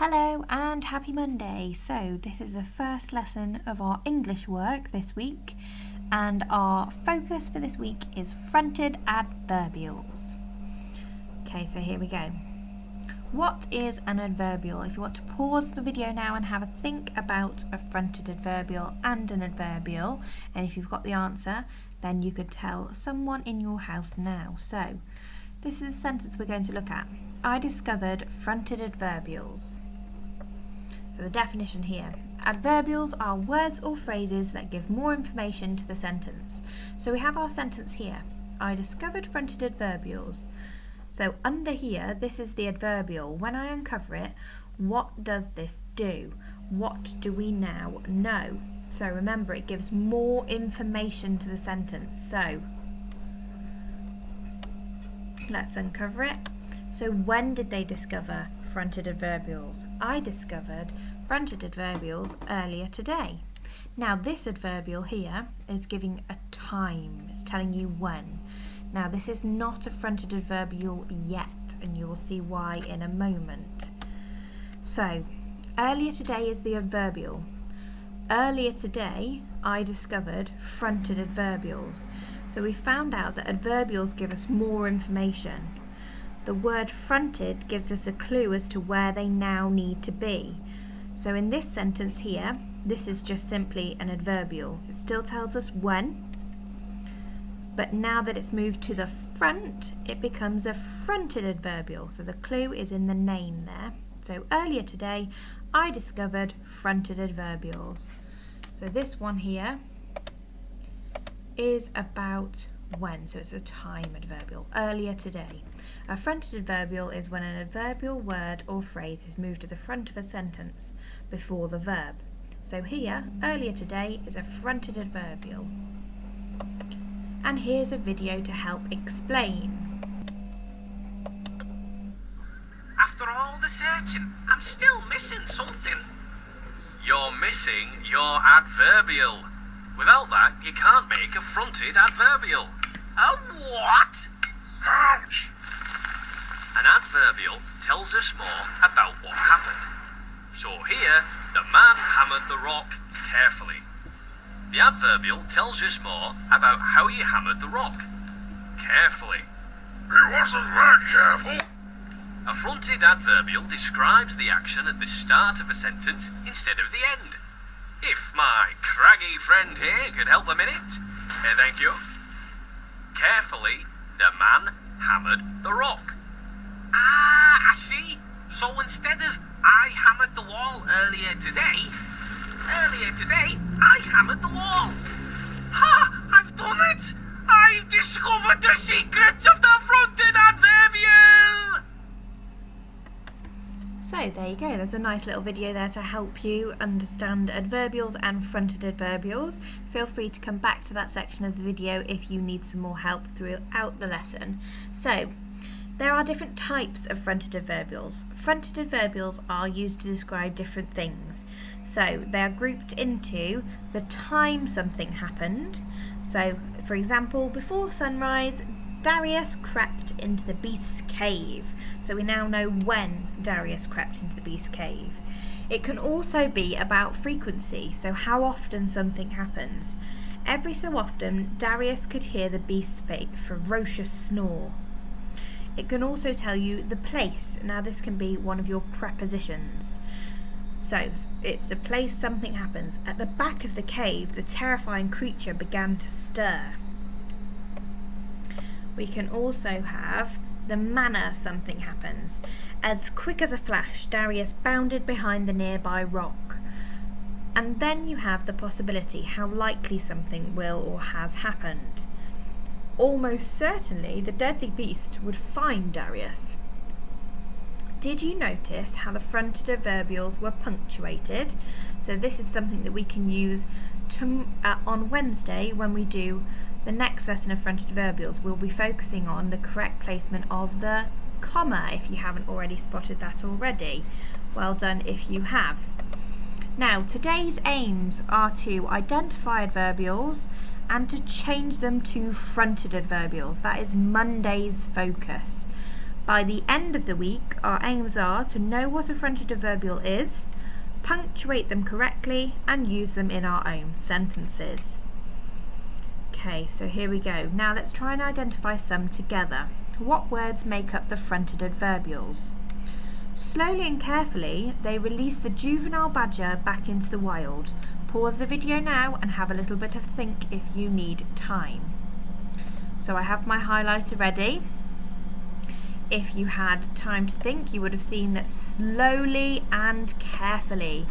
Hello and happy Monday. So this is the first lesson of our English work this week, and our focus for this week is fronted adverbials. Okay, so here we go. What is an adverbial? If you want to pause the video now and have a think about a fronted adverbial and an adverbial, and if you've got the answer, then you could tell someone in your house now. So this is a sentence we're going to look at. I discovered fronted adverbials. So the definition here. Adverbials are words or phrases that give more information to the sentence. So we have our sentence here. I discovered fronted adverbials. So under here, this is the adverbial. When I uncover it, what does this do? What do we now know? So remember, it gives more information to the sentence. So let's uncover it. So when did they discover fronted adverbials? I discovered fronted adverbials earlier today. Now this adverbial here is giving a time. It's telling you when. Now this is not a fronted adverbial yet, and you will see why in a moment. So earlier today is the adverbial. Earlier today I discovered fronted adverbials. So we found out that adverbials give us more information. The word fronted gives us a clue as to where they now need to be. So in this sentence here, this is just simply an adverbial. It still tells us when, but now that it's moved to the front, it becomes a fronted adverbial. So the clue is in the name there. So earlier today, I discovered fronted adverbials. So this one here is about when, so it's a time adverbial, earlier today. A fronted adverbial is when an adverbial word or phrase is moved to the front of a sentence before the verb. So here, earlier today is a fronted adverbial. And here's a video to help explain. After all the searching, I'm still missing something. You're missing your adverbial. Without that, you can't make a fronted adverbial. A what? Ouch! An adverbial tells us more about what happened. So here, the man hammered the rock carefully. The adverbial tells us more about how you hammered the rock carefully. He wasn't that careful. A fronted adverbial describes the action at the start of a sentence instead of the end. If my craggy friend here could help a minute. Thank you. Carefully, the man hammered the rock. I see. So instead of I hammered the wall earlier today, I hammered the wall. Ha! I've done it! I've discovered the secrets of the fronted adverbial! So there you go, there's a nice little video there to help you understand adverbials and fronted adverbials. Feel free to come back to that section of the video if you need some more help throughout the lesson. So there are different types of fronted adverbials. Fronted adverbials are used to describe different things. So they are grouped into the time something happened. So for example, before sunrise, Darius crept into the beast's cave. So we now know when Darius crept into the beast's cave. It can also be about frequency, so how often something happens. Every so often, Darius could hear the beast's ferocious snore. It can also tell you the place. Now this can be one of your prepositions. So it's a place something happens. At the back of the cave, the terrifying creature began to stir. We can also have the manner something happens. As quick as a flash, Darius bounded behind the nearby rock. And then you have the possibility, how likely something will or has happened. Almost certainly the deadly beast would find Darius. Did you notice how the fronted adverbials were punctuated? So this is something that we can use on Wednesday when we do the next lesson of fronted adverbials. We'll be focusing on the correct placement of the comma, if you haven't already spotted that already. Well done if you have. Now, today's aims are to identify adverbials and to change them to fronted adverbials. That is Monday's focus. By the end of the week, our aims are to know what a fronted adverbial is, punctuate them correctly, and use them in our own sentences. Okay, so here we go. Now let's try and identify some together. What words make up the fronted adverbials? Slowly and carefully, they release the juvenile badger back into the wild. Pause the video now and have a little bit of think if you need time. So I have my highlighter ready. If you had time to think, you would have seen that slowly and carefully.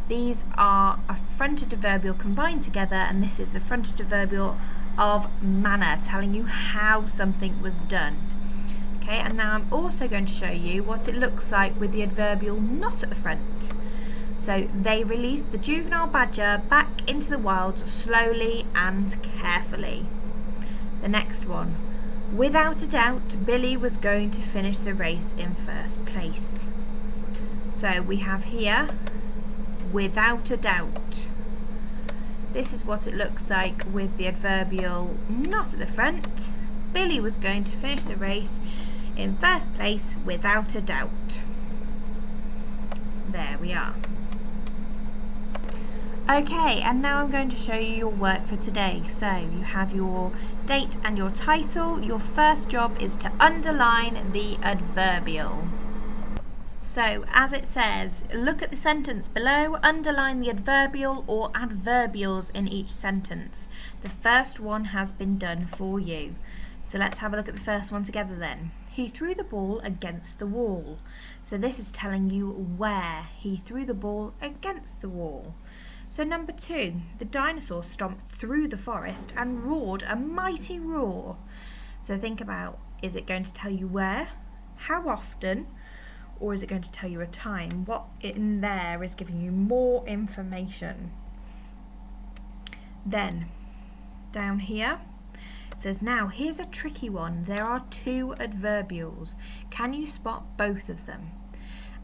These are a fronted adverbial combined together, and this is a fronted adverbial of manner, telling you how something was done. Okay, and now I'm also going to show you what it looks like with the adverbial not at the front. So they released the juvenile badger back into the wild slowly and carefully. The next one. Without a doubt, Billy was going to finish the race in first place. So we have here, without a doubt. This is what it looks like with the adverbial not at the front. Billy was going to finish the race in first place without a doubt. There we are. Okay, and now I'm going to show you your work for today. So you have your date and your title. Your first job is to underline the adverbial. So as it says, look at the sentence below, underline the adverbial or adverbials in each sentence. The first one has been done for you. So let's have a look at the first one together then. He threw the ball against the wall. So this is telling you where he threw the ball against the wall. So number 2, the dinosaur stomped through the forest and roared a mighty roar. So think about, is it going to tell you where, how often, or is it going to tell you a time? What in there is giving you more information. Then, down here, it says, now here's a tricky one. There are 2 adverbials. Can you spot both of them?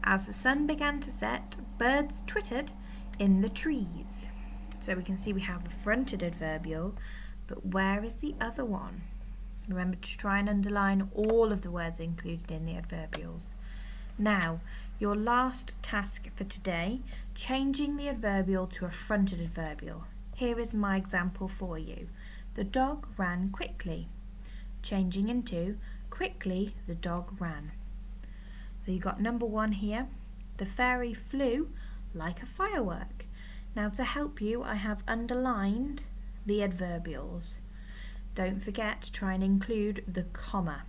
As the sun began to set, birds twittered in the trees. So we can see we have a fronted adverbial, but where is the other one? Remember to try and underline all of the words included in the adverbials. Now, your last task for today, changing the adverbial to a fronted adverbial. Here is my example for you. The dog ran quickly. Changing into quickly the dog ran. So you got number 1 here. The fairy flew like a firework. Now to help you, I have underlined the adverbials. Don't forget to try and include the comma.